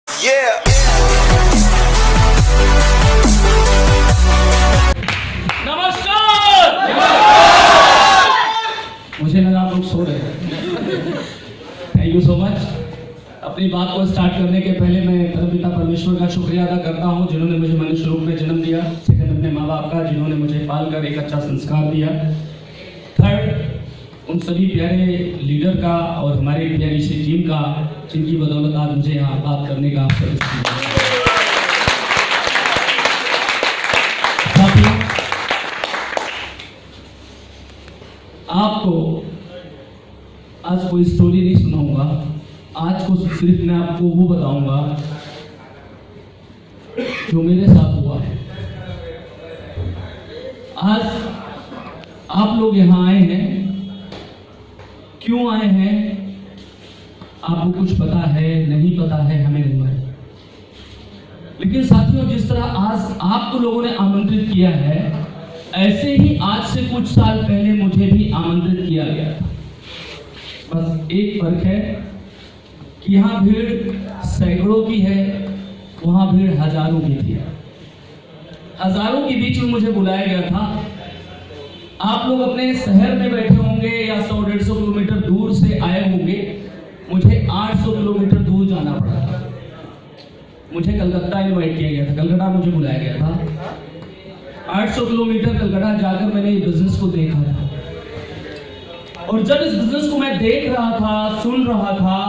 नमस्कार। मुझे लगा आप लोग सो रहे हैं। Thank you so much. अपनी बात को स्टार्ट करने के पहले मैं परमपिता परमेश्वर का शुक्रिया अदा करता हूं जिन्होंने मुझे मनुष्य रूप में जन्म दिया। सेकंड, अपने माँ बाप का जिन्होंने मुझे पालकर एक अच्छा संस्कार दिया। थर्ड, उन सभी प्यारे लीडर का और हमारी प्यारी सी टीम का जिनकी बदौलत आज मुझे यहाँ बात करने का अवसर मिला। आपको आज कोई स्टोरी नहीं सुनाऊंगा। आज को सिर्फ मैं आपको वो बताऊंगा जो मेरे साथ हुआ है। आज आप लोग यहाँ आए हैं, क्यों आए हैं आपको कुछ पता है नहीं पता है, हमें नहीं पता। लेकिन साथियों, जिस तरह आज आपको लोगों ने आमंत्रित किया है, ऐसे ही आज से कुछ साल पहले मुझे भी आमंत्रित किया गया था। बस एक फर्क है कि यहाँ भीड़ सैकड़ों की है, वहां भीड़ हजारों की थी। हजारों के बीच में मुझे बुलाया गया था। आप लोग अपने शहर में बैठे होंगे या 100-150 किलोमीटर दूर से आए होंगे। मुझे 800 किलोमीटर दूर जाना पड़ा था। मुझे कलकत्ता इनवाइट किया गया था, कलकत्ता मुझे बुलाया गया था। 800 किलोमीटर कलकत्ता जाकर मैंने ये बिजनेस को देखा था। और जब इस बिजनेस को मैं देख रहा था, सुन रहा था,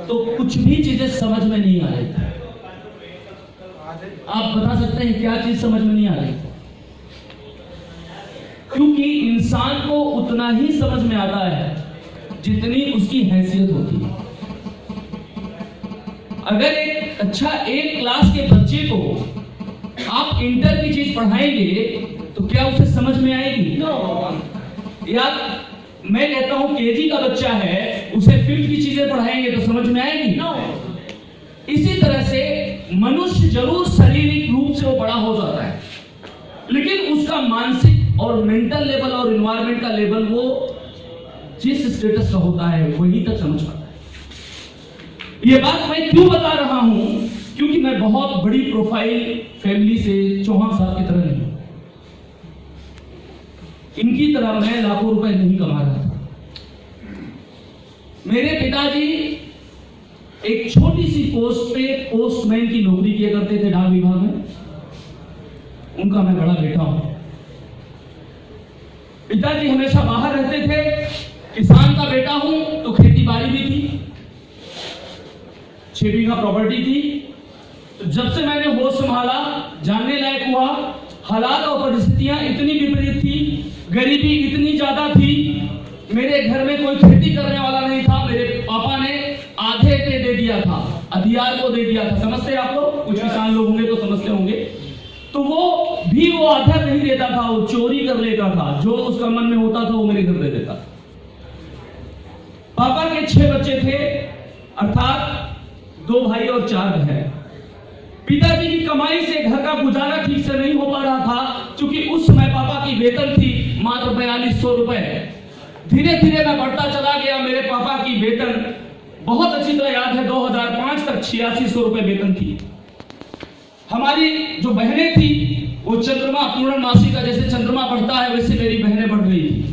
तो कुछ भी चीजें समझ में नहीं आ रही थी। आप बता सकते हैं क्या चीज समझ में नहीं आ रही? क्योंकि इंसान को उतना ही समझ में आता है जितनी उसकी हैसियत होती है। अगर एक क्लास के बच्चे को आप इंटर की चीज पढ़ाएंगे तो क्या उसे समझ में आएगी? या मैं कहता हूं केजी का बच्चा है, उसे 5th की चीजें पढ़ाएंगे तो समझ में आएगी? इसी तरह से मनुष्य जरूर शारीरिक रूप से वो बड़ा हो जाता है, लेकिन उसका मानसिक और मेंटल लेवल और एनवायरनमेंट का लेवल वो जिस स्टेटस का होता है वहीं तक समझ पाता है। ये बात मैं क्यों बता रहा हूं? क्योंकि मैं बहुत बड़ी प्रोफाइल फैमिली से चौहान साहब की तरह नहीं, इनकी तरह मैं लाखों रुपए नहीं कमा रहा था। मेरे पिताजी एक छोटी सी पोस्ट पे पोस्टमैन की नौकरी किया करते थे डाक विभाग में। उनका मैं बड़ा बेटा हूं। पिताजी हमेशा बाहर रहते थे। किसान का बेटा हूं तो खेती बाड़ी भी थी, 6 बीघा प्रॉपर्टी थी। तो जब से मैंने होश संभाला, जानने लायक हुआ, हालात और परिस्थितियां इतनी विपरीत थी, गरीबी इतनी ज्यादा थी, मेरे घर में कोई खेती करने वाला नहीं था। मेरे पापा ने आधे पे दे दिया था, अधियार को दे दिया था। समझते आप लोग? कुछ किसान लोग होंगे तो समझते होंगे। तो वो भी वो आधा नहीं देता था, वो चोरी कर लेता था। जो उसका मन में होता था वो मेरे घर दे देता था। पापा के 6 बच्चे थे, अर्थात 2 भाई और 4 बहन। पिताजी की कमाई से घर का गुजारा ठीक से नहीं हो पा रहा था, क्योंकि उस समय पापा की वेतन थी मात्र 4200 रुपए। धीरे धीरे मैं बढ़ता चला गया। मेरे पापा की वेतन बहुत अच्छी तरह याद है, 2005 तक 8600 रुपए वेतन थी। हमारी जो बहनें थी वो चंद्रमा पूर्णमासी का जैसे चंद्रमा बढ़ता है वैसे मेरी बहनें बढ़ रही थी।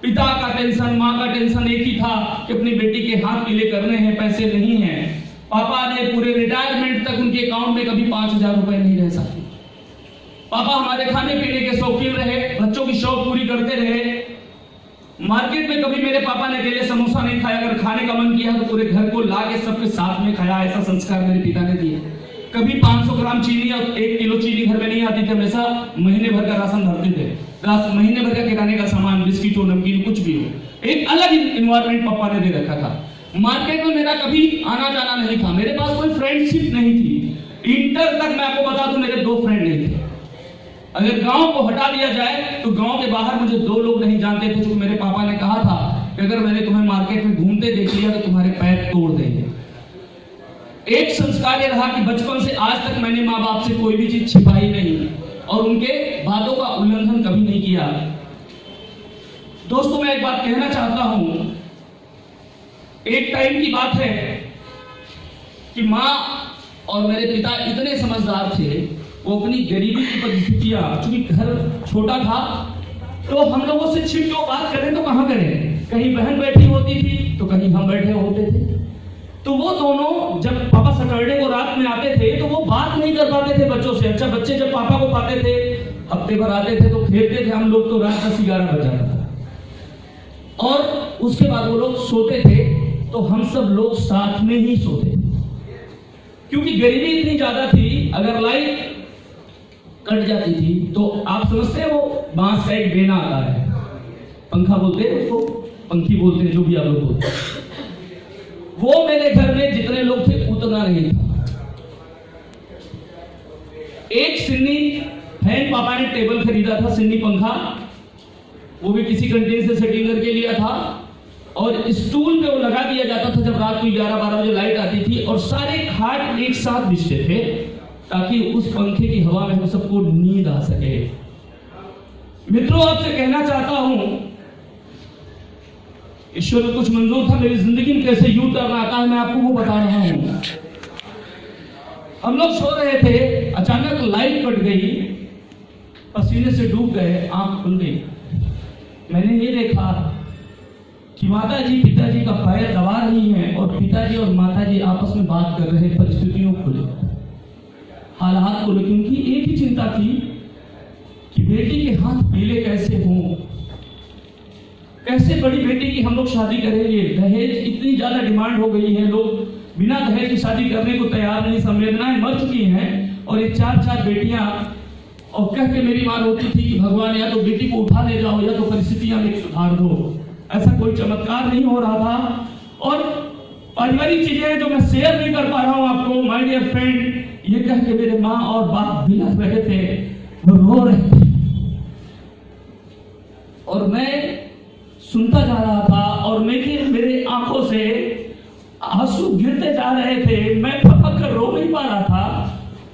पिता का टेंशन, माँ का टेंशन एक ही था कि अपनी बेटी के हाथ पीले करने हैं, पैसे नहीं हैं। पापा ने पूरे रिटायरमेंट तक उनके अकाउंट में कभी 5000 रुपए नहीं रह सके। पापा हमारे खाने पीने के शौकीन रहे, बच्चों की शौक पूरी करते रहे। मार्केट में कभी मेरे पापा ने अकेले समोसा नहीं खाया। अगर खाने का मन किया तो पूरे घर को ला के सबके साथ में खाया। ऐसा संस्कार मेरे पिता ने दिया। कभी 500 ग्राम चीनी और 1 किलो चीनी घर में नहीं आती थी। हमेशा महीने भर का राशन भरते थे। महीने भर का किराने का सामान, बिस्किट हो, नमकीन, कुछ भी हो। एक अलग इन्वायरमेंट पापा ने दे रखा था। मार्केट में मेरा कभी आना जाना नहीं था। मेरे पास कोई फ्रेंडशिप नहीं थी। इंटर तक मैं आपको बता दूं मेरे 2 फ्रेंड नहीं थे। अगर गांव को हटा दिया जाए तो गांव के बाहर मुझे 2 लोग नहीं जानते थे। क्योंकि मेरे पापा ने कहा था कि अगर मैंने तुम्हें मार्केट में घूमते देख लिया तो तुम्हारे पैर तोड़ देंगे। एक संस्कार ये रहा कि बचपन से आज तक मैंने माँ बाप से कोई भी चीज छिपाई नहीं और उनके बातों का उल्लंघन कभी नहीं किया। दोस्तों, मैं एक बात कहना चाहता हूं। एक टाइम की बात है, कि माँ और मेरे पिता इतने समझदार थे, वो अपनी गरीबी की परिस्थितियाँ, चूंकि घर छोटा था तो हम लोगों से छिप के बात करें तो कहाँ करें, कहीं बहन बैठी होती थी तो कहीं हम बैठे होते थे। तो वो दोनों जब पापा सैटरडे को रात में आते थे तो वो बात नहीं कर पाते थे बच्चों से। अच्छा, बच्चे जब पापा को पाते थे, हफ्ते भर आते थे तो खेलते थे हम लोग, तो रात 10-11 बज जाता था और उसके बाद वो लोग सोते थे तो हम सब लोग साथ में ही सोते थे, क्योंकि गरीबी इतनी ज्यादा थी। अगर लाइट कट जाती थी तो आप समझते हैं वो बांस का एक बेना आता है, पंखा बोलते हैं उसको, पंखी बोलते हैं, जो भी आप लोग बोलते हैं, वो मेरे घर में जितने लोग थे उतना नहीं था। एक सिन्नी फैन पापा ने टेबल खरीदा था, सिन्नी पंखा, वो भी किसी कंटेनर से सेटिंग करके लिया था, और स्टूल पे वो लगा दिया जाता था जब रात को 11-12 बजे लाइट आती थी, और सारे खाट एक साथ बिछते थे ताकि उस पंखे की हवा में हम सबको नींद आ सके। मित्रों, आपसे कहना चाहता हूं, ईश्वर को कुछ मंजूर था मेरी जिंदगी में कैसे यूं करना आता है, मैं आपको वो बता रहा हूं। हम लोग सो रहे थे, अचानक लाइट कट गई, पसीने से डूब गए, आंख खुल गई। मैंने ये देखा कि माता जी पिताजी का पैर दबा रही हैं और पिताजी और माता जी आपस में बात कर रहे परिस्थितियों को लेकर, हालात को लेकर। उनकी एक ही चिंता थी कि बेटी के हाथ पीले कैसे हों, कैसे बड़ी बेटी की हम लोग शादी करेंगे। दहेज इतनी ज्यादा डिमांड हो गई है, लोग बिना दहेज की शादी करने को तैयार नहीं, संवेदनाएं मर चुकी हैं, और ये 4-4 बेटियां, और कह के मेरी मां रोती थी कि भगवान या तो बेटी को उठा ले जाओ या तो परिस्थितियां में सुधार दो। ऐसा कोई चमत्कार नहीं हो रहा था, और पारिवारिक चीजें हैं जो मैं शेयर नहीं कर पा रहा हूं आपको। माय डियर फ्रेंड, ये कह के मेरे माँ और बाप बिलख रहे थे, वो रो रहे थे, और मैं सुनता जा रहा था, और मेरे आंखों से आंसू गिरते जा रहे थे। मैं फपक कर रो नहीं पा रहा था,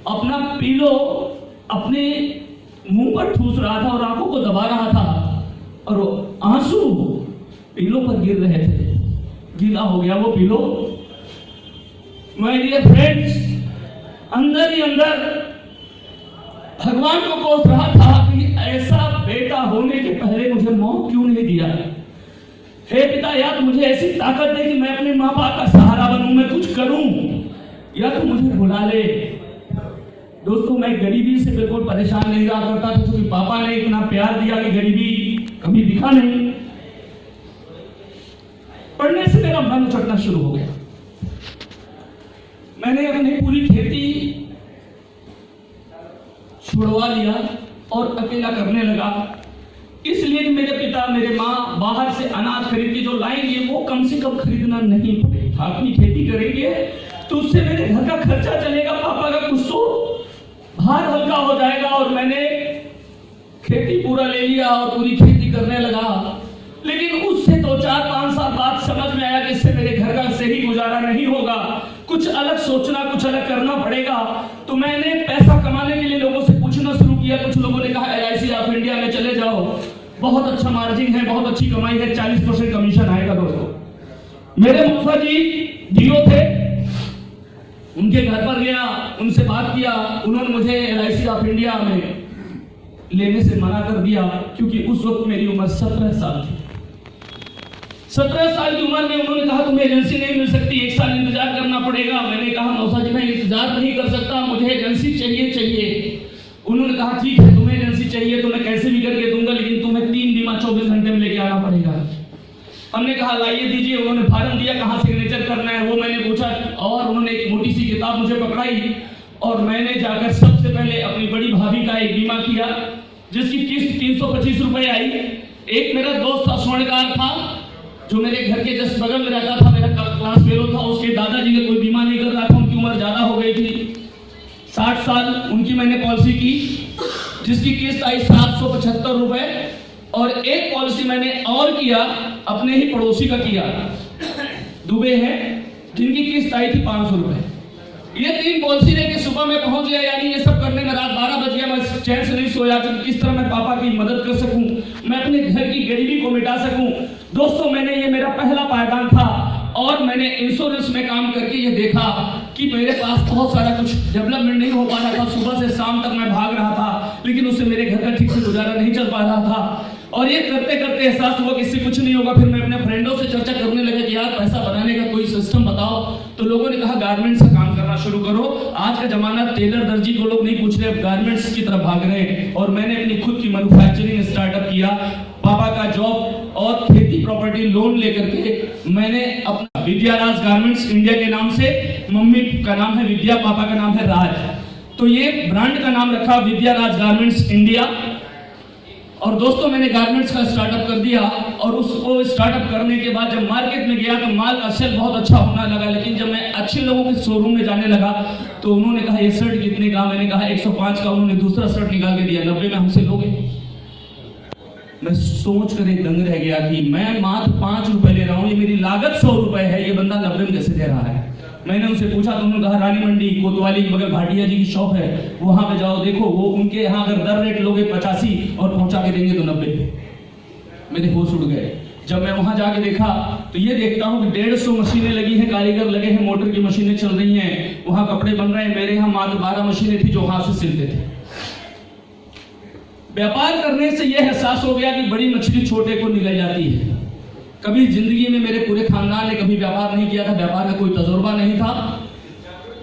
अपना पीलो अपने मुंह पर ठूस रहा था और आंखों को दबा रहा था, और आंसू पीलो पर गिर रहे थे, गीला हो गया वो पीलो। माय डियर फ्रेंड्स, अंदर ही अंदर भगवान को कोस रहा था कि ऐसा बेटा होने के पहले मुझे मौत क्यों नहीं दिया। हे पिता, या तो मुझे ऐसी ताकत दे कि मैं अपने माँ बाप का सहारा बनूं, मैं कुछ करूं, या तो मुझे भुला ले। दोस्तों, मैं गरीबी से बिल्कुल परेशान नहीं रहा करता था, क्योंकि पापा ने इतना प्यार दिया कि गरीबी कभी दिखा नहीं। पढ़ने से मेरा मन उचटना शुरू हो गया। मैंने अपनी पूरी खेती छुड़वा लिया और अकेला करने लगा, इसलिए कि मेरे पिता मेरे माँ बाहर से अनाज खरीद के जो लाएंगे वो कम से कम खरीदना नहीं पड़ेगा। अपनी खेती करेंगे तो उससे मेरे घर का खर्चा चलेगा, पापा का कुछ तो भार हल्का हो जाएगा। और मैंने खेती पूरा ले लिया और पूरी खेती करने लगा, लेकिन उससे 2-4-5 साल बाद समझ में आया कि इससे मेरे घर का सही गुजारा नहीं होगा, कुछ अलग सोचना, कुछ अलग करना पड़ेगा। तो मैंने पैसा कमाने के लिए लोगों से पूछना शुरू किया। कुछ लोगों ने कहा LIC ऑफ इंडिया में चले जाओ, बहुत अच्छा मार्जिन है, बहुत अच्छी कमाई है, 40% कमीशन आएगा। दोस्तों, मेरे मौसा जी DO थे, उनके घर पर गया, उनसे बात किया, उन्होंने मुझे LIC ऑफ इंडिया में लेने से मना कर दिया, क्योंकि उस वक्त मेरी उम्र 17 साल थी। 17 साल की उम्र में उन्होंने कहा तुम्हें एजेंसी नहीं मिल सकती, 1 साल इंतजार करना पड़ेगा। मैंने कहा मौसा जी मैं इंतजार नहीं कर सकता, मुझे एजेंसी चाहिए। उन्होंने कहा ठीक है, तुम्हें एजेंसी चाहिए तो मैं कैसे भी करके दूंगा, लेकिन तुम्हें 3 बीमा 24 घंटे में लेके आना पड़ेगा। हमने कहा लाइए दीजिए। उन्होंने फार्म दिया, कहाँ सिग्नेचर करना है वो मैंने पूछा, और उन्होंने एक मोटी सी किताब मुझे पकड़ाई, और मैंने जाकर सबसे पहले अपनी बड़ी भाभी का एक बीमा किया, जिसकी किस्त 325 रुपए आई। एक मेरा दोस्त था, स्वर्णकार था, जो मेरे घर के जस्ट बगल में रहता था, मेरा क्लास फेलो था, उसके दादाजी का कोई बीमा नहीं कर रहा था, उनकी उम्र ज्यादा हो गई थी, 60 साल। उनकी मैंने पॉलिसी की, जिसकी किस्त आई 775 रुपए। और एक पॉलिसी मैंने और किया, अपने ही पड़ोसी का किया, दुबे हैं, जिनकी किस्त आई थी 500 रुपए। ये 3 पॉलिसी लेके सुबह में पहुंच गया, यानी ये सब करने में रात 12 बज गया। मैं चैन से नहीं सोया कि किस तरह मैं पापा की मदद कर सकूं, मैं अपने घर की गरीबी को मिटा सकूं। दोस्तों, मैंने ये मेरा पहला पायदान था, और मैंने इंश्योरेंस में काम करके ये देखा कि मेरे पास बहुत सारा कुछ डेवलपमेंट नहीं हो पा रहा था। सुबह से शाम तक मैं भाग रहा था, लेकिन उससे मेरे घर का ठीक से गुजारा नहीं चल पा रहा था। और ये करते करते एहसास हुआ कि इससे कुछ नहीं होगा। फिर मैं अपने फ्रेंडों से चर्चा करने लगा कि यार पैसा बनाने का कोई सिस्टम बताओ। तो लोगों ने कहा गारमेंट्स का काम करना शुरू करो। आज का जमाना टेलर दर्जी को लोग नहीं पूछ रहे, गारमेंट्स की तरफ भाग रहे हैं। और मैंने अपनी खुद की मैन्युफैक्चरिंग स्टार्टअप किया। पापा का जॉब और खेती प्रॉपर्टी लोन लेकर के मैंने अपना विद्याराज गारमेंट्स इंडिया के नाम से, मम्मी का नाम है विद्या, पापा का नाम है राज, तो ये ब्रांड का नाम रखा विद्याराज गारमेंट्स इंडिया। और दोस्तों मैंने गारमेंट्स का स्टार्टअप कर दिया। और उसको स्टार्टअप करने के बाद जब मार्केट में गया तो माल का सेल बहुत अच्छा होने लगा। लेकिन जब मैं अच्छे लोगों के शोरूम में जाने लगा तो उन्होंने कहा ये शर्ट कितने का, मैंने कहा 105 का। उन्होंने दूसरा शर्ट निकाल के दिया, 90 में हमसे लोगे। मैं सोच कर एक दंग रह गया कि मैं मात्र 5 रुपए ले रहा हूँ, ये मेरी लागत 100 रुपए है, ये बंदा 90 में कैसे दे रहा है। मैंने उनसे पूछा तो उन्होंने कहा रानी मंडी कोतवाली के बगल भाटिया जी की शॉप है, वहां पे जाओ, देखो वो उनके यहाँ अगर दर रेट लोगे 85 और पहुंचा के देंगे तो 90। मेरे होश उड़ गए। जब मैं वहां जाके देखा तो ये देखता हूँ कि 150 मशीनें लगी हैं, कारीगर लगे हैं, मोटर की मशीनें चल रही हैं, वहां कपड़े बन रहे हैं। मेरे यहाँ मात्र 12 मशीनें थी जो हाथ से सिलते थे। व्यापार करने से यह एहसास हो गया कि बड़ी मछली छोटे को निगल जाती है। कभी जिंदगी में मेरे पूरे खानदान ने कभी व्यापार नहीं किया था, व्यापार का कोई तजुर्बा नहीं था,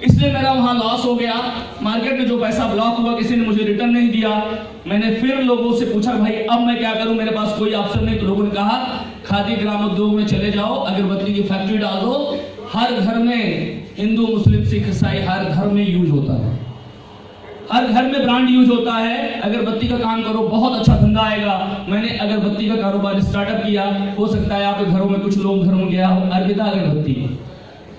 इसलिए मेरा वहां लॉस हो गया। मार्केट में जो पैसा ब्लॉक हुआ किसी ने मुझे रिटर्न नहीं दिया। मैंने फिर लोगों से पूछा भाई अब मैं क्या करूं, मेरे पास कोई ऑप्शन नहीं। तो लोगों ने कहा खादी ग्राम उद्योग में चले जाओ, अगरबत्ती की फैक्ट्री डाल दो। हर घर में हिंदू मुस्लिम सिख ईसाई हर घर में यूज होता है, हर घर में ब्रांड यूज होता है। अगरबत्ती का काम करो, बहुत अच्छा धंधा आएगा। मैंने अगरबत्ती का कारोबार स्टार्टअप किया। हो सकता है आपके घरों में कुछ लोग घर में गया हो, अर्पिता अगरबत्ती।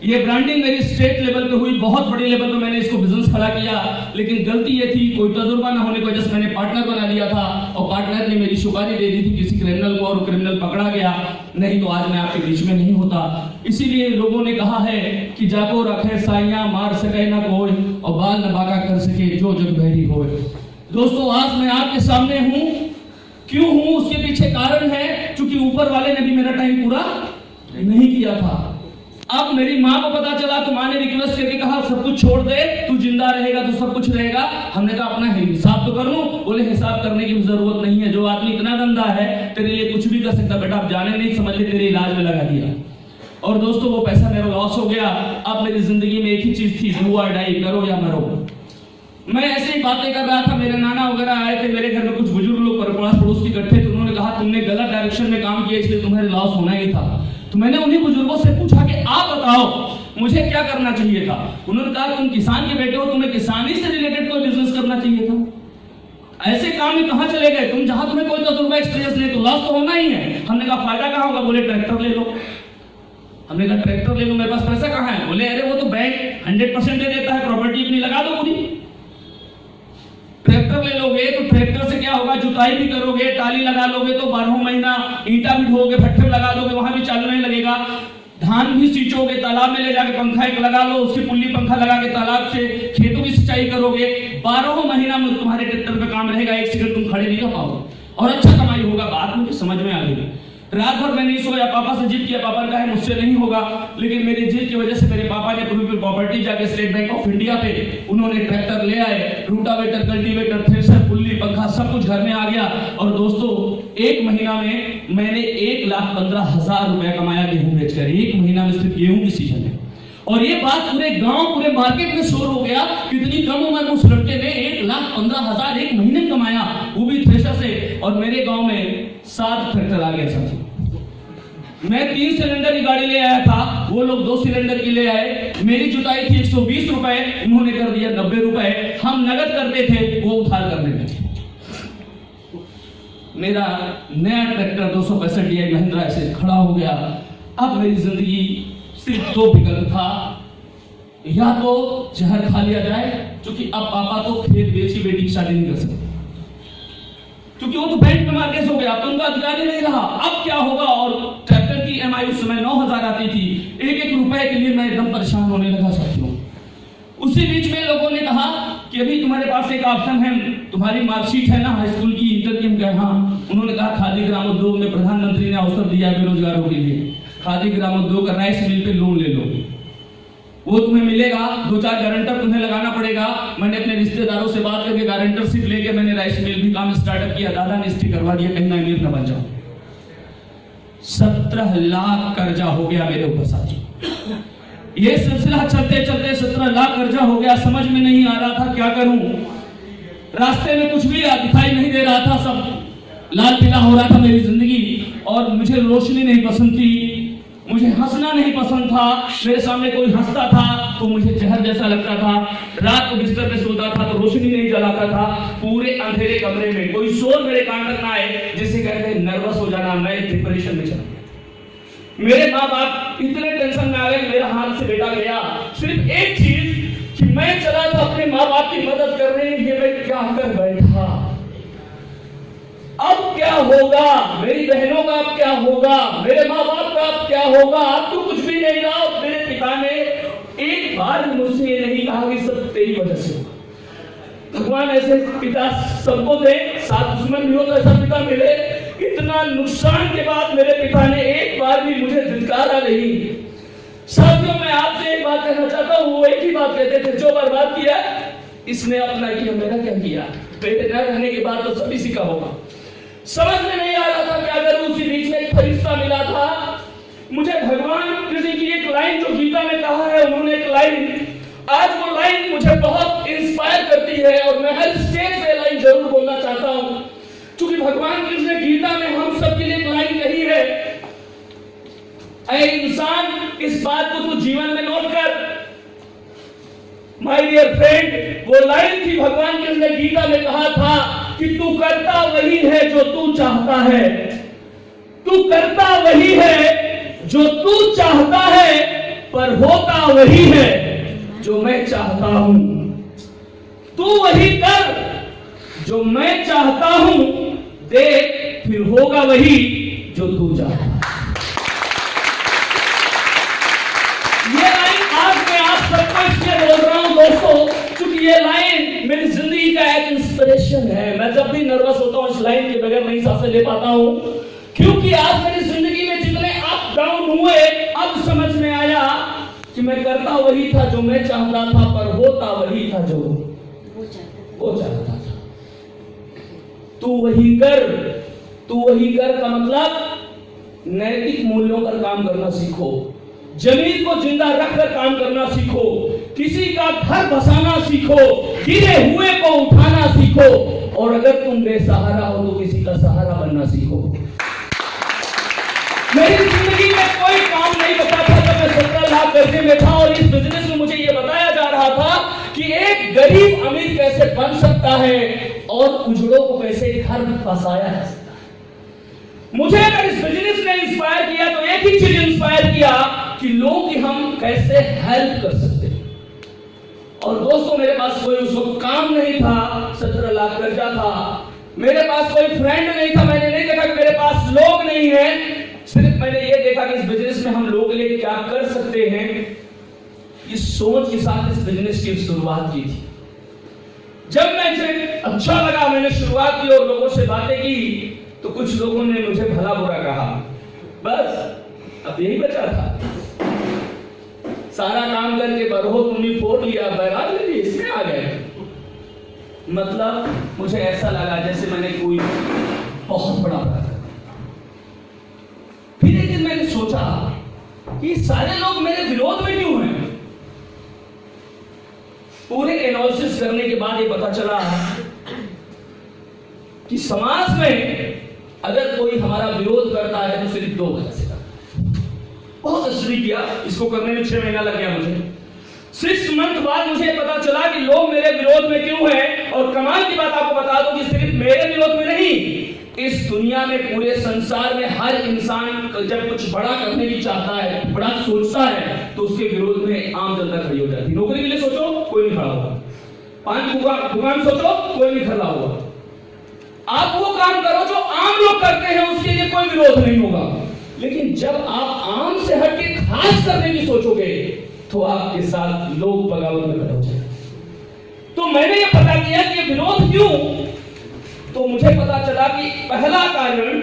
ये ब्रांडिंग मेरी स्टेट लेवल पे हुई, बहुत बड़ी लेवल पे मैंने इसको बिजनेस खड़ा किया। लेकिन गलती ये थी कोई तजुर्बा ना होने की वजह से मैंने पार्टनर बना लिया था और पार्टनर ने मेरी सुपारी दे दी थी किसी क्रिमिनल को और क्रिमिनल पकड़ा गया, नहीं तो आज मैं आपके बीच में नहीं होता। इसीलिए लोगों ने कहा है कि जाको रखे साइयां मार सके ना कोई और बाल न बाका कर सके जो जग बहरी होए। दोस्तों आज मैं आपके सामने हूं, क्यों हूं उसके पीछे कारण है, क्योंकि ऊपर वाले ने भी मेरा टाइम पूरा नहीं किया था। अब मेरी माँ को पता चला तो माँ ने रिक्वेस्ट करके कहा सब कुछ छोड़ दे, तू जिंदा रहेगा तो सब कुछ रहेगा। हमने कहा अपना हिसाब तो कर लूं। बोले हिसाब करने की जरूरत नहीं है, जो आदमी इतना गंदा है तेरे लिए कुछ भी कर सकता, बेटा आप जाने नहीं समझ ले, तेरे इलाज में लगा दिया। और दोस्तों वो पैसा मेरा लॉस हो गया। अब मेरी जिंदगी में एक ही चीज थी, डू और डाई, करो या मरो। मैं ऐसे ही बातें कर रहा था, मेरे नाना वगैरह आए थे, मेरे घर में कुछ बुजुर्ग लोग पड़ोस के इकट्ठे थे। उन्होंने कहा तुमने गलत डायरेक्शन में काम किया इसलिए तुम्हारे लॉस होना ही था। तो मैंने उन्हीं बुजुर्गों से पूछा कि आप बताओ मुझे क्या करना चाहिए था। उन्होंने कहा तुम किसान के बेटे हो, तुम्हें किसानी से रिलेटेड कोई बिजनेस करना चाहिए था। ऐसे काम में कहां चले गए तुम जहां तुम्हें कोई तजुर्बा एक्सपीरियंस नहीं, तो लॉस तो होना ही है। हमने कहा फायदा कहां होगा? बोले ट्रैक्टर ले लो। हमने कहा ट्रैक्टर ले लो, मेरे पास पैसा कहां है? बोले अरे वो तो बैंक 100% दे देता है, प्रॉपर्टी अपनी लगा दो पूरी। ट्रैक्टर ले लोगे तो ट्रैक्टर से क्या होगा, जुताई भी करोगे, टाली लगा लोगे तो 12 महीना ईंटा भी ढोगे, भट्ठे लगा दोगे, वहां भी चालू नहीं लगेगा। धान भी सींचोगे, तालाब में ले जाके पंखा एक लगा लो, उसकी पुल्ली पंखा लगा के तालाब से खेतों की सिंचाई करोगे। 12 महीना में तुम्हारे ट्रैक्टर पे काम रहेगा, एक सेकंड तुम खड़े नहीं रह पाओगे और अच्छा कमाई होगा। बात मुझे समझ में आ गई। रात भर मैं नहीं सोया, पापा से जिद किया, पापा ने कहा मुझसे नहीं होगा। लेकिन मेरी जिद की वजह से मेरे पापा ने पूरी प्रॉपर्टी जाके स्टेट बैंक ऑफ इंडिया पे उन्होंने ट्रैक्टर ले आए, रूटावेटर, कल्टीवेटर, थ्रेशर, पुल्ली, पंखा सब कुछ घर में आ गया। और दोस्तों 1 महीना में मैंने 1,15,000 रुपया कमाया गेहूं बेचकर। 1 महीना में सिर्फ गेहूं की सीजन है। और ये बात पूरे गांव पूरे मार्केट में शोर हो गया, कितनी कम उम्र में उस लड़के ने 1,15,000 1 महीने में कमाया, वो भी थ्रेशर से। और मेरे गांव में 7 ट्रैक्टर आ गए साथी। मैं 3 सिलेंडर की गाड़ी ले आया था, वो लोग 2 सिलेंडर की ले आए। मेरी जुताई थी 120 रुपए, उन्होंने कर दिया 90 रुपए। हम नगद करते थे, वो उधार कर देते थे। मेरा नया ट्रैक्टर 265 DI महिंद्रा ऐसे खड़ा हो गया। अब मेरी जिंदगी सिर्फ 2 विकल्प था, या तो जहर खा लिया जाए, क्योंकि अब पापा तो खेत बेची बेटी की शादी नहीं कर सकते, क्योंकि वो तो बैंक में मार्केट हो गया, तो उनका अधिकार ही नहीं रहा। अब क्या होगा? और ट्रैक्टर की EMI उस समय 9,000 आती थी। 1-1 रुपए के लिए मैं एकदम परेशान होने लगा साथियों। उसी बीच में लोगों ने कहा कि अभी तुम्हारे पास एक ऑप्शन है, तुम्हारी मार्कशीट है ना हाई स्कूल की, इंटर की। हम कहे हाँ। उन्होंने कहा खादी ग्राम उद्योग में प्रधानमंत्री ने अवसर दिया बेरोजगारों के लिए। खादी ग्रामोद्योग का राइस मिल पे लोन ले लो, वो तुम्हें मिलेगा, 2-4 गारंटर तुम्हें लगाना पड़ेगा। मैंने अपने रिश्तेदारों से बात करके गारंटरशिप लेके मैंने राइस मिल भी काम स्टार्टअप किया। दादा ने स्टे करवा दिया, कहीं ना अमीर न बन जाओ। 17 लाख कर्जा हो गया मेरे ऊपर साथियों। ये सिलसिला चलते चलते 17 लाख कर्जा हो गया। समझ में नहीं आ रहा था क्या करूं। रास्ते में कुछ भी दिखाई नहीं दे रहा था, सब लाल पीला हो रहा था मेरी जिंदगी। और मुझे रोशनी नहीं पसंद थी, मुझे हंसना नहीं पसंद था। मेरे सामने कोई हंसता था तो मुझे जहर जैसा लगता था। रात को बिस्तर पे सोता था तो रोशनी नहीं जलाता था। पूरे अंधेरे कमरे में कोई शोर मेरे कान तक ना आए, जिसे कहते हैं नर्वस हो जाना। मैं डिप्रेशन में चला गया। मेरे माँ बाप इतने टेंशन में आ गए, मेरा हाथ से बेटा गया। सिर्फ एक चीज कि मैं चला था अपने माँ बाप की मदद करने, ये मैं क्या कर बैठा। अब क्या होगा, मेरी बहनों का अब क्या होगा, मेरे माँ बाप का अब क्या होगा। अब तो कुछ भी नहीं रहा। मेरे पिता ने एक बार मुझसे ये नहीं कहा कि सब तेरी वजह से होगा। भगवान ऐसे पिता सबको दे, साथ दुश्मन भी हो तो ऐसा पिता मिले। इतना नुकसान के बाद मेरे पिता ने एक बार भी मुझे धिक्कारा नहीं। साथियों, मैं आपसे एक बात कहना चाहता हूँ। वो एक ही बात कहते थे, जो बर्बाद किया इसने अपना किया, मेरा क्या किया। मेरे न रहने के बाद तो सब इसी का होगा। समझ में नहीं आ रहा था क्या करूं। उसी बीच में एक फरिश्ता मिला था मुझे। भगवान कृष्ण की एक लाइन जो गीता में कहा है, उन्होंने एक लाइन, आज वो लाइन मुझे बहुत इंस्पायर करती है और मैं हर स्टेज पे लाइन जरूर बोलना चाहता हूं, क्योंकि भगवान कृष्ण ने गीता में हम सबके लिए एक लाइन कही है। ऐ इंसान, इस बात को तू जीवन में नोट कर। माय डियर फ्रेंड, वो लाइन थी भगवान कृष्ण ने गीता में कहा था कि तू करता वही है जो तू चाहता है। तू करता वही है जो तू चाहता है, पर होता वही है जो मैं चाहता हूं। तू वही कर जो मैं चाहता हूं, देख फिर होगा वही जो तू चाहता है। ये लाइन आज मैं आप सबको इसलिए बोल रहा हूं दोस्तों, क्योंकि ये लाइन मेरी जिंदगी का एक इंस्पिरेशन है। मैं जब भी नर्वस होता हूं, इस लाइन के बगैर नहीं सांसें ले पाता हूं, क्योंकि आज मेरी जिंदगी में जितने अप डाउन हुए, अब समझ में आया कि मैं करता वही था जो मैं चाहता था, पर होता वही था जो वो चाहता था। तू वही कर। तू वही कर का मतलब नैतिक मूल्यों पर काम करना सीखो, जमीन को जिंदा रखकर काम करना सीखो, किसी का घर बसाना सीखो, गिरे हुए को उठाना सीखो, और अगर तुम बेसहारा हो तो किसी का सहारा बनना सीखो। मेरी जिंदगी में कोई काम नहीं बचा था जब मैं 17 लाख कर्जे में था, और इस बिजनेस में मुझे यह बताया जा रहा था कि एक गरीब अमीर कैसे बन सकता है और उजड़ों को कैसे घर बसाया जा सकता है। मुझे अगर इस बिजनेस ने इंस्पायर किया तो एक ही चीज इंस्पायर किया कि लोग की हम कैसे हेल्प कर सकते हैं। और दोस्तों, मेरे पास कोई उस वक्त काम नहीं था, 17 लाख कर्जा था, मेरे पास कोई फ्रेंड नहीं था। मैंने नहीं देखा कि मेरे पास लोग नहीं है, सिर्फ मैंने ये देखा कि इस बिजनेस में हम लोग के लिए क्या कर सकते हैं। इस सोच के साथ इस बिजनेस की शुरुआत की थी। जब मुझे अच्छा लगा, मैंने शुरुआत की और लोगों से बातें की, तो कुछ लोगों ने मुझे भला बुरा कहा। बस अब यही बचा था। सारा काम करके बरहो तुमने फोड़ लिया, बैराज ले ली, इसमें आ गए। मतलब मुझे ऐसा लगा जैसे मैंने कोई बहुत बड़ा अपराध कर। फिर एक दिन मैंने सोचा कि सारे लोग मेरे विरोध में क्यों हैं। पूरे एनालिसिस करने के बाद ये पता चला कि समाज में अगर कोई हमारा विरोध करता है तो सिर्फ 2 वजह से करता है। बहुत स्टडी किया, इसको करने में 6 महीना लग गया मुझे। 6 मंथ बाद मुझे पता चला कि लोग मेरे विरोध में क्यों हैं। और कमाल की बात आपको बता दूं कि सिर्फ मेरे विरोध में नहीं, इस दुनिया में, पूरे संसार में हर इंसान जब कुछ बड़ा करने की चाहता है, बड़ा सोचता है, तो उसके विरोध में आम जनता खड़ी हो जाती है। नौकरी के लिए सोचो, कोई नहीं खड़ा होगा। पान दुकान सोचो, कोई नहीं खड़ा होगा। आप वो काम करो जो आम लोग करते हैं, उसके लिए कोई विरोध नहीं होगा। लेकिन जब आप आम से हटके खास करने की सोचोगे तो आपके साथ लोग बगावत में खड़े हो जाएंगे। तो मैंने ये पता किया कि ये विरोध क्यों, तो मुझे पता चला कि पहला कारण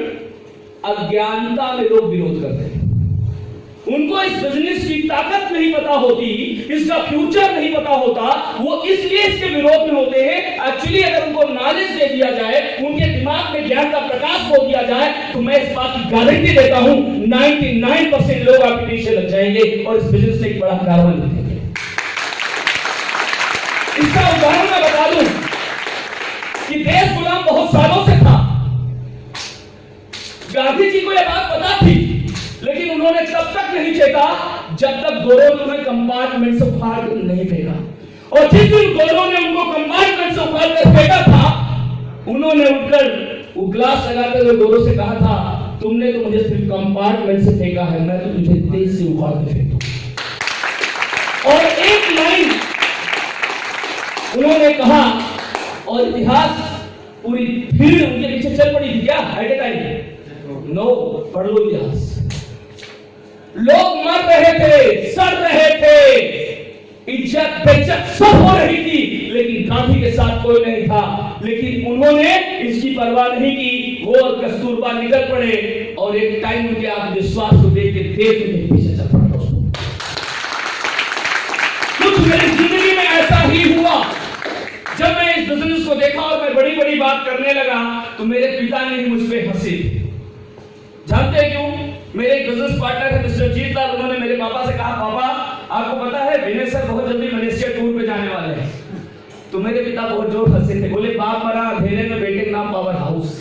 अज्ञानता में लोग विरोध करते हैं। उनको इस बिजनेस की ताकत नहीं पता होती, इसका फ्यूचर नहीं पता होता, वो इसलिए इसके विरोध में होते हैं। एक्चुअली अगर उनको नॉलेज दे दिया जाए, उनके दिमाग में ज्ञान का प्रकाश बो दिया जाए, तो मैं इस बात की गारंटी देता हूं 99% लोग आपके पीछे लग जाएंगे और इस बिजनेस से एक बड़ा कारवां देखेंगे। इसका उदाहरण मैं बता दूं कि देश गुलाम बहुत सालों से था। गांधी जी को यह बात पता थी, लेकिन उन्होंने तब तक नहीं चेता जब तक गोरों ने उन्हें कंपार्टमेंट से उखाड़ कर नहीं फेंका। और जिस दिन गोरों ने उनको कंपार्टमेंट से उखाड़ कर फेंका था, उन्होंने उठकर वो ग्लास लगाते हुए गोरों से कहा था, तुमने तो मुझे सिर्फ कंपार्टमेंट से फेंका है, मैं तो तुझे तेज से उखाड़ कर फेंकूं। और एक लाइन उन्होंने कहा और इतिहास पूरी भीड़ उनके पीछे चल पड़ी थी। क्या एट ए टाइम? नो, पढ़ लो इतिहास। लोग मर रहे थे, सड़ रहे थे, इज्जत बेइज्जत सब हो रही थी, लेकिन गांधी के साथ कोई नहीं था। लेकिन उन्होंने इसकी परवाह नहीं की। वो और कस्तूरबा निकल पड़े और एक टाइम उनके आत्मविश्वास को देख के देश उनके पीछे चल पड़ा। कुछ मेरी जिंदगी में ऐसा ही हुआ। जब मैं इस बिजनेस को देखा और मैं बड़ी बड़ी बात करने लगा, तो मेरे पिता ने ही मुझ पे हंसी। जानते क्यों? मेरे बिजनेस पार्टनर है मिस्टर जीतलाल, उन्होंने मेरे पापा से कहा, पापा आपको पता है विनय सर बहुत जल्दी मलेशिया टूर पे जाने वाले हैं। तो मेरे पिता बहुत जोर हंसे थे, बोले बाप मरा अंधेरे में बेटे नाम पावर हाउस।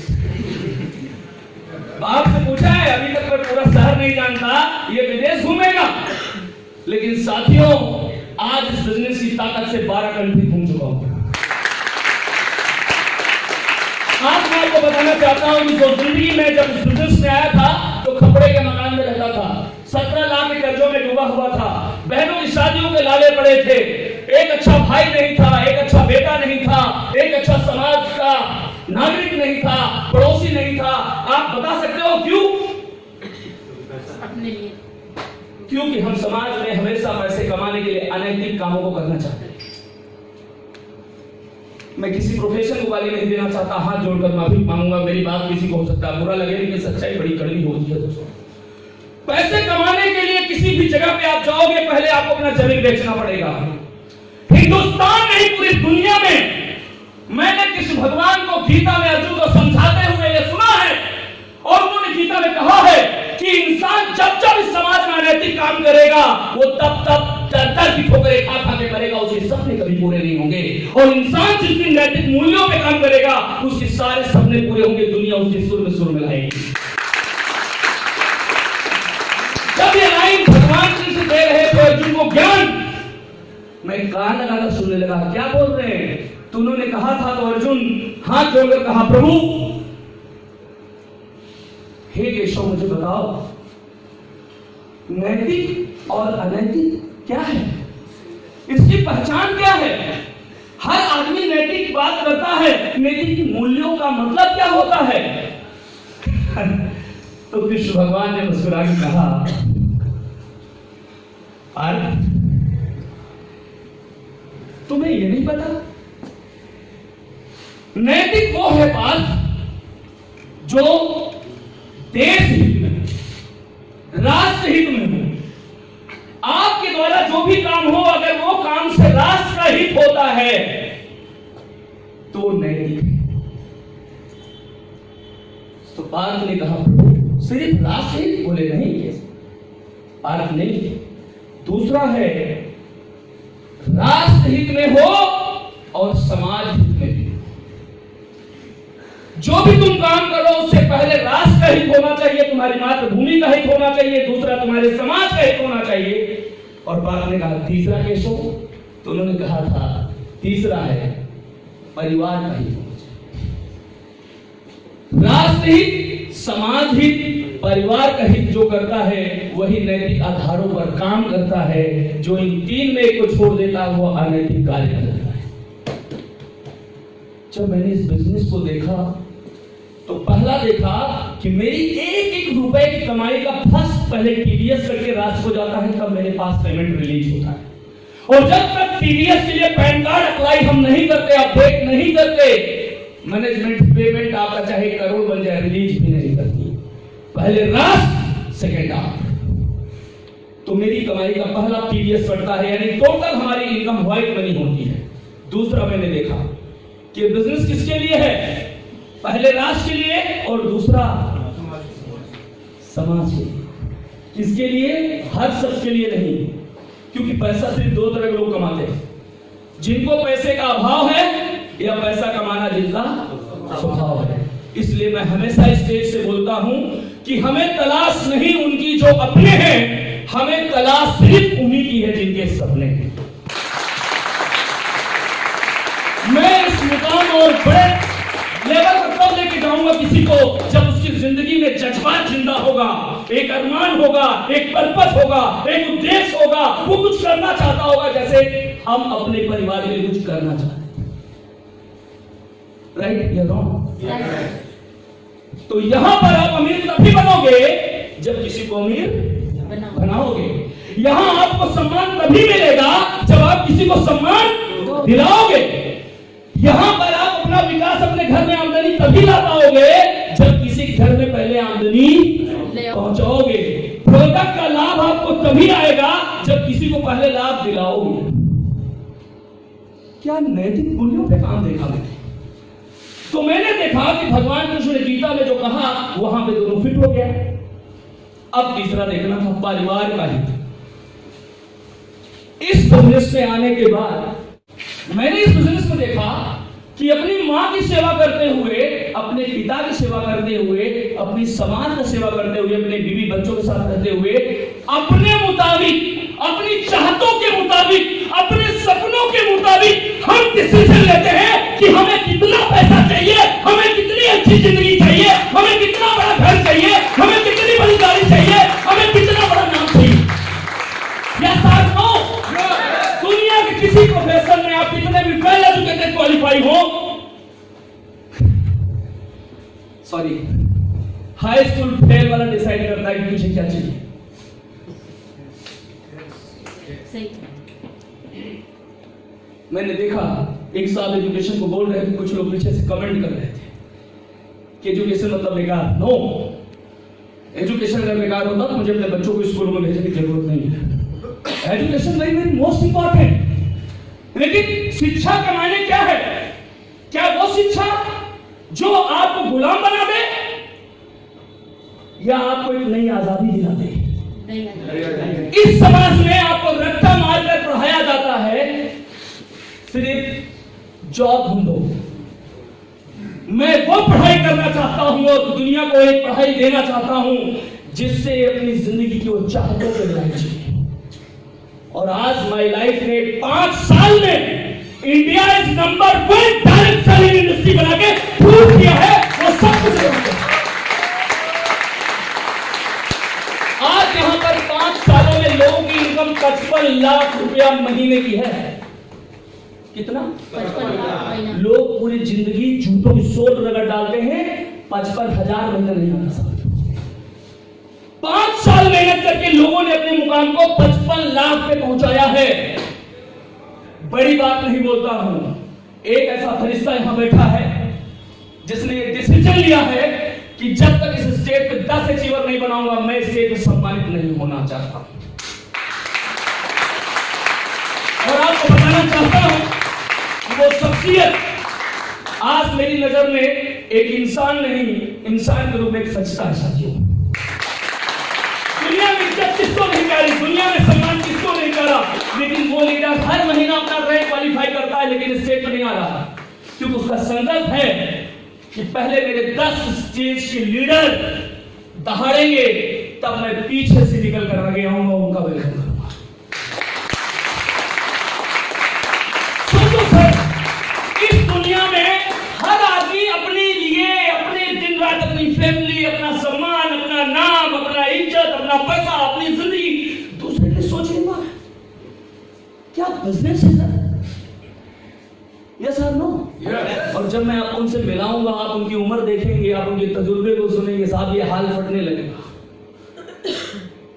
बाप से पूछा है, अभी तक मैं पूरा शहर नहीं जानता, ये विदेश घूमेगा। लेकिन साथियों, आज इस बिजनेस की ताकत से 12 कंट्री घूम चुका हूं। आज मैं आपको बताना चाहता हूं कि जो जिंदगी में जब इस बिजनेस में आया था तो खपड़े के मकान में रहता था, 17 लाख के कर्जों में डूबा हुआ था, बहनों की शादियों के लाले पड़े थे, एक अच्छा भाई नहीं था, एक अच्छा बेटा नहीं था, एक अच्छा समाज का नागरिक नहीं था, पड़ोसी नहीं था। आप बता सकते हो क्यों? क्योंकि हम समाज में हमेशा पैसे कमाने के लिए अनैतिक कामों को करना चाहते हैं। मैं किसी प्रोफेशन को गाली नहीं देना चाहता, हाथ जोड़कर माफी मांगूंगा, मेरी बात किसी को हो सकता है बुरा लगे, लेकिन सच्चाई बड़ी कड़वी होती है दोस्तों। पैसे कमाने के लिए किसी भी जगह पे आप जाओगे, पहले आपको अपना जमीन बेचना पड़ेगा। हिंदुस्तान नहीं, पूरी दुनिया में मैंने कृष्ण भगवान को गीता में अर्जुन को समझाते हुए यह सुना है, और उन्होंने गीता में कहा है कि इंसान जब जब इस समाज में अनैतिक काम करेगा, वो तब तब दर की ठोकरें खा खा के करेगा, उसके सपने कभी पूरे नहीं होंगे। और इंसान जिस दिन नैतिक मूल्यों पे काम करेगा, उसके सारे सपने पूरे होंगे, दुनिया उसके सुर में सुर मिलाएगी। जब ये लाइन भगवान कृष्ण दे रहे थे अर्जुन को ज्ञान, मैं कान लगाकर सुनने लगा, क्या बोल रहे हैं? तो उन्होंने कहा था, तो अर्जुन हाथ जोड़कर कहा, प्रभु हे केशव, मुझे बताओ नैतिक और अनैतिक क्या है, इसकी पहचान क्या है? हर आदमी नैतिक बात करता है, नैतिक मूल्यों का मतलब क्या होता है? तो कृष्ण भगवान ने मुस्कुरा के कहा, तुम्हें ये नहीं पता? नैतिक वो है पार्थ जो देश हित में, राष्ट्र हित में हो। आपके द्वारा जो भी काम हो, अगर वो काम से राष्ट्र का हित होता है तो नैतिक है। तो पार्थ ने कहा, सिर्फ राष्ट्र हित? बोले नहीं, पार्थ नहीं, दूसरा है राष्ट्र हित में हो और समाज हित में भी। जो भी तुम काम करो उससे पहले राष्ट्र का हित होना चाहिए, तुम्हारी मातृभूमि का हित होना चाहिए, दूसरा तुम्हारे समाज का हित होना चाहिए। और पार्थ ने कहा, तीसरा केशव? तो उन्होंने कहा था, तीसरा है परिवार का हित होना चाहिए। राष्ट्र हित, समाज हित, परिवार का हित जो करता है वही नैतिक आधारों पर काम करता है। जो इन तीन में एक को छोड़ देता है वो अनैतिक कार्य करता है। जब मैंने इस बिजनेस को देखा तो पहला देखा कि मेरी एक एक रुपए की कमाई का फर्स्ट पहले टीडीएस करके राष्ट्र को जाता है, तब मेरे पास पेमेंट रिलीज होता है। और जब तक टीडीएस के लिए पैन कार्ड अप्लाई हम नहीं करते, अपडेट नहीं करते, मैनेजमेंट पेमेंट आपका चाहे करोड़ बन जाए रिलीज भी नहीं करती। पहले राष्ट्र, सेकेंड आप। तो मेरी कमाई का पहला टीडीएस बढ़ता है, यानी टोटल हमारी इनकम व्हाइट मनी होती है। दूसरा मैंने देखा कि बिजनेस किसके लिए है, पहले राष्ट्र के लिए और दूसरा समाज के लिए। किसके लिए? हर शख्स के लिए नहीं, क्योंकि पैसा सिर्फ दो तरह के लोग कमाते हैं, जिनको पैसे का अभाव है या पैसा कमाना जिनका स्वभाव है। इसलिए मैं हमेशा स्टेज से बोलता हूं कि हमें तलाश नहीं उनकी जो अपने हैं, हमें तलाश सिर्फ उन्हीं की है जिनके सपने हैं। मैं इस मुकाम और बड़े लेवल पर कब लेके जाऊंगा किसी को, जब उसकी जिंदगी में जज्बात जिंदा होगा, एक अरमान होगा, एक पर्पस होगा, एक उद्देश्य होगा, वो कुछ करना चाहता होगा जैसे हम अपने परिवार के लिए कुछ करना चाहते हैं। राइट या रॉन्ग? तो यहां पर आप अमीर तभी बनोगे जब किसी को अमीर बनाओगे। यहां आपको सम्मान तभी मिलेगा जब आप किसी को सम्मान दिलाओगे। यहां पर आप अपना विकास अपने घर में आमदनी तभी ला पाओगे जब किसी घर में पहले आमदनी पहुंचाओगे। प्रोडक्ट का लाभ आपको तभी आएगा जब किसी को पहले लाभ दिलाओगे। क्या नैतिक मूल्यों पे काम देखा मैंने? तो मैंने देखा कि भगवान कृष्ण ने गीता में जो कहा वहां पे दोनों फिट हो गया। अब तीसरा देखना था परिवार का हित। इस बिजनेस में आने के बाद मैंने इस बिजनेस में देखा कि अपनी मां की सेवा करते हुए, अपने पिता की सेवा करते हुए, अपनी समाज की सेवा करते हुए, अपने बीवी बच्चों के साथ रहते हुए, अपने मुताबिक, अपनी चाहतों के मुताबिक, अपने सपनों के मुताबिक हम डिसीजन लेते हैं कि हमें कितना पैसा चाहिए, हमें कितनी अच्छी जिंदगी चाहिए, हमें कितना बड़ा घर चाहिए, हमें कितनी बड़ी गाड़ी चाहिए, हमें कितना बड़ा नाम चाहिए। या साथ नो, दुनिया के किसी प्रोफेशन में आप कितने भी वेल एजुकेटेड क्वालिफाई हो, सॉरी, हाई स्कूल फेल वाला डिसाइड करता है कि तुझे क्या चाहिए। मैंने देखा एक साल एजुकेशन को बोल रहे थे, कुछ लोग पीछे से कमेंट कर रहे थे कि एजुकेशन मतलब बेकार। नो, एजुकेशन अगर बेकार होता तो मुझे अपने बच्चों को स्कूल में भेजने की जरूरत नहीं है। Education very very most important. लेकिन शिक्षा का मायने क्या है? क्या वो शिक्षा जो आपको गुलाम बना दे या आपको एक नई आजादी दिला दे? इस समाज में आपको रट्टा मारकर पढ़ाया जाता है, सिर्फ जॉब ढूंढो। मैं वो पढ़ाई करना चाहता हूं और दुनिया को एक पढ़ाई देना चाहता हूं जिससे अपनी जिंदगी की वो चाहतों को मिलाई चाहिए। और आज माई लाइफ ने 5 साल में India is number 1 direct selling industry बना के प्रूव किया है। वो सब कुछ आज यहां पर 5 सालों में लोगों की इनकम 55 लाख रुपया महीने की है। कितना? 55 लाख। लोग पूरी जिंदगी जूतों की सोल रगड़ डालते हैं, 55,000 महीना नहीं आता समझ। 5 साल मेहनत करके लोगों ने अपने मुकाम को 55 लाख पे पहुंचाया है। बड़ी बात नहीं बोलता हूं, एक ऐसा फरिश्ता यहां बैठा है जिसने डिसीजन लिया है कि जब तक इस स्टेट पे 10 अचीवर नहीं बनाऊंगा मैं इस स्टेट पे सम्मानित नहीं होना चाहता। और आपको बताना चाहता हूं कि वो शख्सियत आज मेरी नजर में एक इंसान नहीं, इंसान के रूप में एक फरिश्ता है साथियों। दुनिया में इज्जत किसको नहीं कर रही, दुनिया में सम्मान किसको नहीं कर रहा, लेकिन वो लीडर हर महीना अपना रैंक क्वालिफाई करता है लेकिन स्टेट पर नहीं आ रहा, क्योंकि उसका संकल्प है कि पहले मेरे 10 स्टेज के लीडर दहाड़ेंगे तब मैं पीछे से निकल कर आगे आऊंगा, उनका वेलकम करूंगा। इस दुनिया में हर आदमी अपने लिए, अपने दिन रात, अपनी फैमिली, अपना सम्मान, अपना नाम, अपना इज्जत, अपना पैसा, अपनी जिंदगी दूसरे के लिए सोचेगा। क्या बिजनेस है सर? Yes sir, no? और जब मैं आप उनसे मिलाऊंगा, आप उनकी उम्र देखेंगे, आप उनके तजुर्बे को सुनेंगे, साहब ये हाल फटने लगेगा।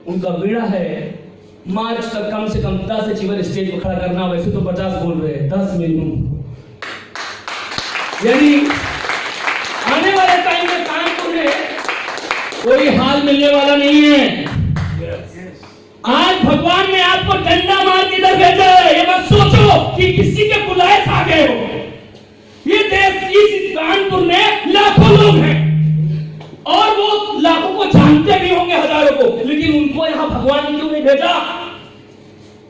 उनका बेड़ा है मार्च तक कम से कम 10 अचीवर स्टेज पर खड़ा करना। वैसे तो 50 बोल रहे हैं, 10 मिनिमम। यानी आने वाले टाइम में कानपुर में कोई हाल मिलने वाला नहीं है। आज भगवान ने आपको डंडा मार के इधर भेजा है। ये मत सोचो कि किसी के बुलाए से आ गए हो। ये देश, इस कानपुर में लाखों लोग हैं और वो लाखों को जानते भी होंगे, हजारों को, लेकिन उनको यहां भगवान ने क्यों नहीं भेजा?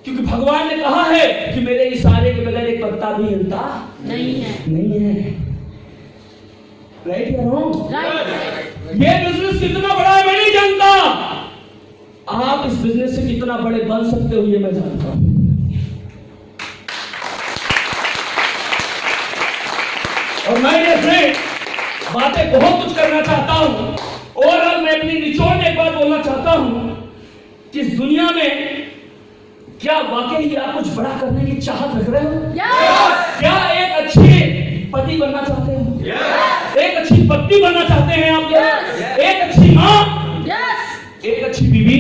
क्योंकि भगवान ने कहा है कि मेरे इशारे के बगैर एक पत्ता भी हिलता नहीं है। राइट या रॉन्ग? ये बिजनेस कितना बड़ा है मैं नहीं जानता, आप इस बिजनेस से कितना बड़े बन सकते हो ये मैं जानता हूं। और मैं ये बातें बहुत कुछ करना चाहता हूं और अब मैं अपनी निचोड़ एक बात बोलना चाहता हूं कि इस दुनिया में क्या वाकई आप कुछ बड़ा करने की चाहत रख रहे हो? क्या एक अच्छे पति बनना चाहते हो? एक अच्छी पत्नी बनना चाहते हैं आप लोग? एक अच्छी माँ, एक अच्छी बीवी,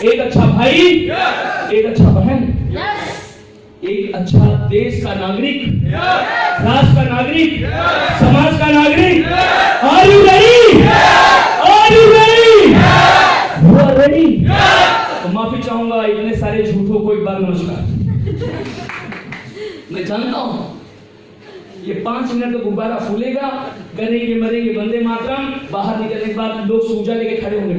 एक अच्छा भाई, एक अच्छा बहन, एक अच्छा देश का नागरिक, राष्ट्र का नागरिक, समाज का नागरिक। Are you ready? Are you ready? You are ready? तो माफी चाहूंगा इतने सारे झूठों को। एक बार नमस्कार। मैं जानता हूं ये 5 मिनट का गुब्बारा फूलेगा, करेंगे मरेंगे वंदे मातरम, बाहर निकलने के बाद लोग सूजा लेके खड़े होंगे।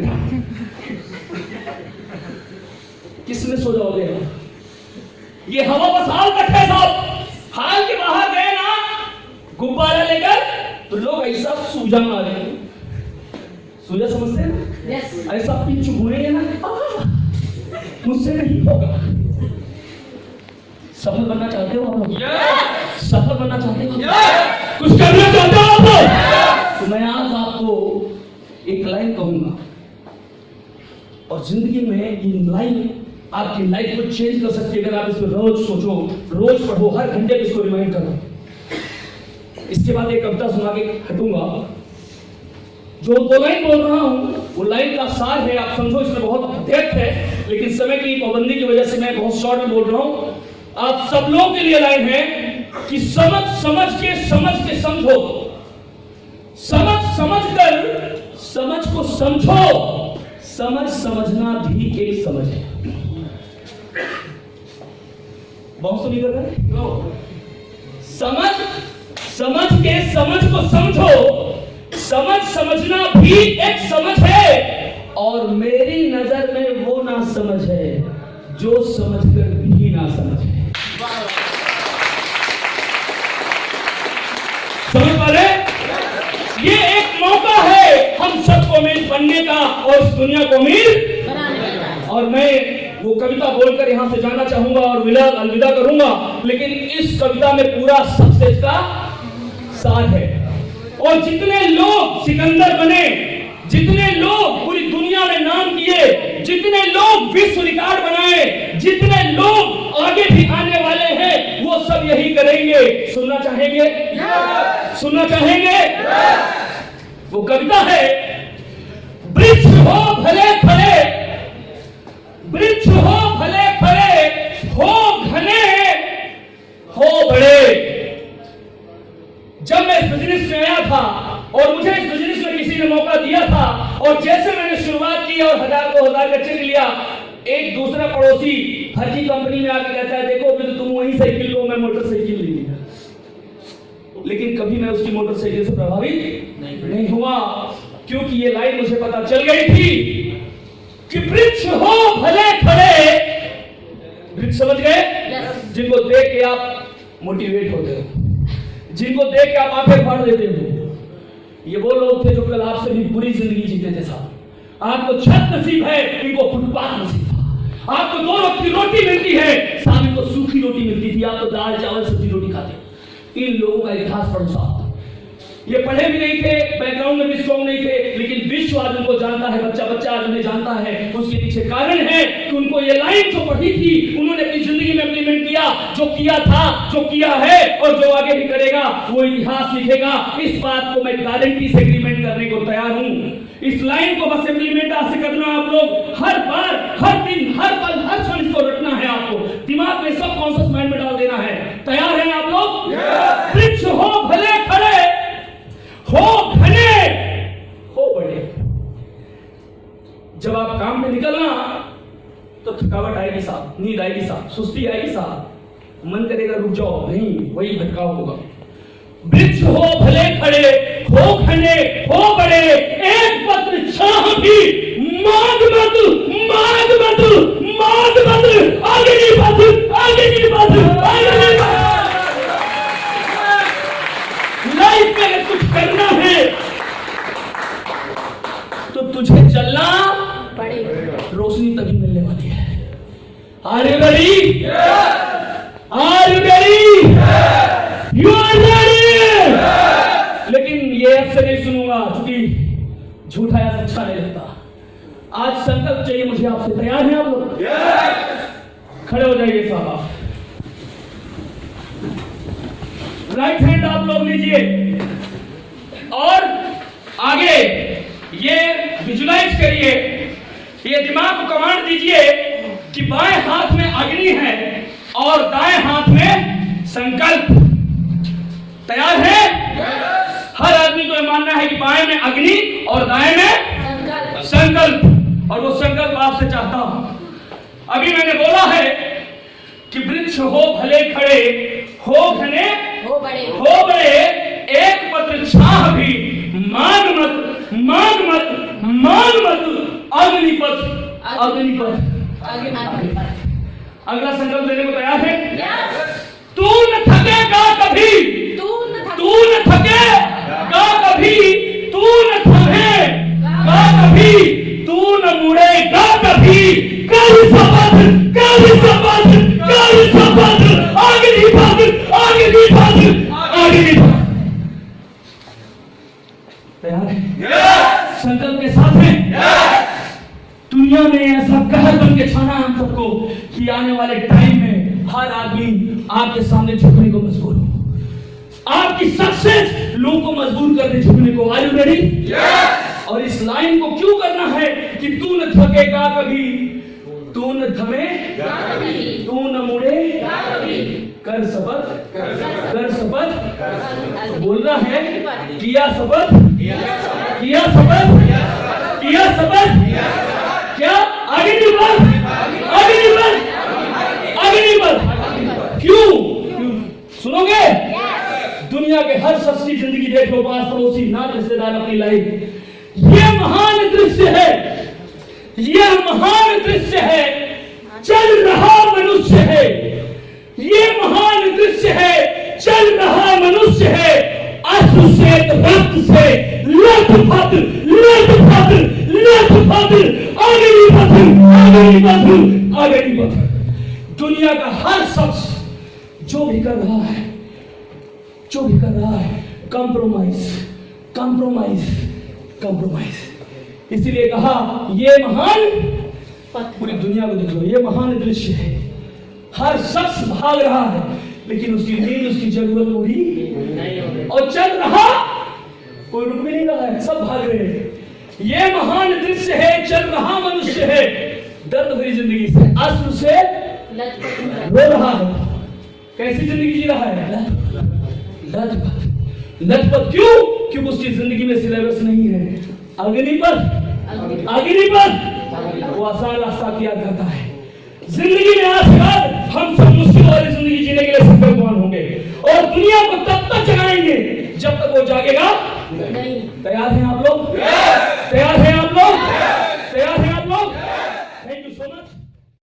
किसमें सो जाओगे? ये हवा बस हाल तक है साहब। हाल के बाहर गए ना गुब्बारा लेकर तो लोग ऐसा सूजा मारे। सूजा समझते हैं ना? yes. ऐसा पिंच घूमेंगे ना, मुझसे नहीं होगा। सफल बनना चाहते हो आप? सफल बनना चाहते हो? कुछ करना चाहते हो आप? तो मैं आज आपको एक लाइन कहूंगा और जिंदगी में ये लाइन आपकी लाइफ को चेंज कर सकती है अगर आप इसको रोज सोचो, रोज पढ़ो, हर घंटे इसको रिमाइंड करो। इसके बाद एक कविता सुना के हटूंगा। जो 2 लाइन बोल रहा हूं वो लाइन का सार है, आप समझो इसमें बहुत डेप्थ है, लेकिन समय की पाबंदी की वजह से मैं बहुत शॉर्ट में बोल रहा हूं। आप सब लोगों के लिए लाइन है कि समझ के समझो, समझ कर समझ को समझो। समझना भी एक समझ है। बहुत सुनी कर रहे? समझ के समझ को समझो। समझना भी एक समझ है और मेरी नजर में वो ना समझ है जो समझकर भी ना समझ है। समझ पा रहे? ये एक मौका है हम सबको अमीर बनने का और इस दुनिया को अमीर बनाने का। और मैं वो कविता बोलकर यहां से जाना चाहूंगा और अलविदा करूंगा, लेकिन इस कविता में पूरा सक्सेस का सार है। और जितने लोग सिकंदर बने, जितने लोग पूरी दुनिया में नाम किए, जितने लोग विश्व रिकॉर्ड बनाए, जितने लोग आगे भी आने वाले हैं, वो सब यही करेंगे। सुनना चाहेंगे? सुनना चाहेंगे? वो कविता है, वृक्ष हो भले खड़े, वृक्ष हो भले खड़े, हो घने, हो बड़े। जब मैं इस बिजनेस में आया था और मुझे इस बिजनेस में किसी ने मौका दिया था और जैसे मैंने शुरुआत की और 1000-2000 का चेक लिया, एक दूसरा पड़ोसी फर्जी कंपनी में आके कहता है, देखो अभी तो तुम वही साइकिल लो, मैं मोटरसाइकिल ली। लेकिन कभी मैं उसकी मोटरसाइकिल से प्रभावित नहीं हुआ, क्योंकि ये लाइन मुझे पता चल गई थी कि वृक्ष हो भले खड़े। वृक्ष समझ गए? जिनको देख के आप मोटिवेट होते हो, जिनको देख के आप आंखें फाड़ देते हो। ये वो लोग थे जो कल आपसे भी बुरी जिंदगी जीते थे साहब। आपको छत नसीब है, इनको फुटपाथ नसीब था। आपको 2 वक्त की रोटी मिलती है, साहब इनको सूखी रोटी मिलती थी। आप तो दाल चावल सब्जी रोटी खाते। इन लोगों का इतिहास पढ़ो साहब। ये पढ़े भी नहीं थे, बैकग्राउंड में भी स्ट्रॉन्ग नहीं थे, लेकिन विश्व आज उनको जानता है, बच्चा आज उन्हें जानता है। उसके पीछे कारण है कि उनको ये लाइन जो पढ़ी थी उन्होंने अपनी जिंदगी में इम्प्लीमेंट किया। जो किया था, जो किया है और जो आगे भी करेगा वो इतिहास लिखेगा। इस बात को मैं गारंटी से एग्रीमेंट करने को तैयार हूं। इस लाइन को बस इम्प्लीमेंट आज से करना आप लोग। हर बार, हर दिन, हर पल, हर क्षण इसको रटना है आपको। दिमाग में सब कॉन्शियस माइंड में डाल देना है। तैयार हैं आप लोग? वृक्ष हो भले खड़े, हो घने, हो बड़े। जब आप काम में निकलना थकावट आएगी साहब, नींद आएगी साहब, सुस्ती आएगी साहब, मन करेगा रुक जाओ, नहीं, वही भटकाव होगा। वृक्ष हो भले खड़े, हो घने, हो बड़े, एक पत्र छाह भी मांग मत, मांग मत, मांग मत, आगे नहीं बढ़, आगे नहीं बढ़, आगे नहीं बढ़। लाइफ में कुछ करना है तो तुझे चलना पड़ेगा, रोशनी तभी मिलने वाली है। Are you ready? Are you ready? You are ready? लेकिन ये आपसे नहीं सुनूंगा क्योंकि झूठा या सच्चा नहीं लगता। आज संकल्प चाहिए मुझे आपसे, तैयार हैं आप लोग? खड़े हो जाइए साहब आप। राइट हैंड आप लोग लीजिए और आगे ये विजुलाइज करिए, ये दिमाग को कमांड दीजिए कि बाएं हाथ में अग्नि है और दाएं हाथ में संकल्प। तैयार है? हर आदमी को यह मानना है कि बाएं में अग्नि और दाएं में संकल्प, और वो संकल्प आपसे चाहता हूं। अभी मैंने बोला है कि वृक्ष हो भले खड़े, हो घने, हो बड़े, एक पत्र छाह भी मांग मत, मांग मत, मांग मत, अग्निपथ, अग्निपथ। अगला संकल्प लेने को तैयार है? तू न थकेगा कभी, तू न थकेगा कभी, तू न थमेगा कभी, तू न मुड़ेगा कभी, कर शपथ, कर शपथ, कर शपथ, अग्निपथ, अग्निपथ, अग्निपथ। तैयार है? संकल्प के साथ है? दुनिया में ऐसा कहर बन के छाना हम सबको कि आने वाले टाइम में हर आदमी आपके सामने झुकने को मजबूर हो। आपकी सक्सेस लोगों को मजबूर कर दे झुकने को। Are you ready? और इस लाइन को क्यों करना है कि तू न थकेगा कभी, तू न थमेगा कभी, तू न मुड़ेगा कभी, कर शपथ, कर शपथ। बोलना है किया शपथ, किया शपथ, किया शपथ। क्या? आगे नहीं बढ़, आगे नहीं बढ़, आगे नहीं बढ़। क्यों? सुनोगे? दुनिया के हर शख्स की जिंदगी देख लो, पास पड़ोसी, नात रिश्तेदार, अपनी लाइफ। ये महान दृश्य है, ये महान दृश्य है, चल रहा मनुष्य है, ये महान दृश्य है, चल रहा मनुष्य है, अश्रु से रक्त से लथपथ, लथपथ, लथपथ, अग्निपथ, अग्निपथ, अग्निपथ। दुनिया का हर शख्स जो भी कर रहा है, जो भी कर रहा है, कंप्रोमाइज, कंप्रोमाइज, कंप्रोमाइज। इसलिए कहा ये महान, पूरी दुनिया को देख लो, ये महान दृश्य है। हर शख्स भाग रहा है लेकिन उसकी नींद, उसकी जरूरत पूरी नहीं हो रही, और चल रहा कोई रुक भी नहीं रहा है, सब भाग रहे हैं। ये महान दृश्य है, चल रहा मनुष्य है, दर्द भरी जिंदगी से, अश्रु से रो रहा है। कैसी जिंदगी जी रहा है? लथपथ, लथपथ। क्यों? क्योंकि उसकी जिंदगी में सिलेबस नहीं है। अग्निपथ, अग्निपथ वो आसान रास्ता किया करता है। जिंदगी में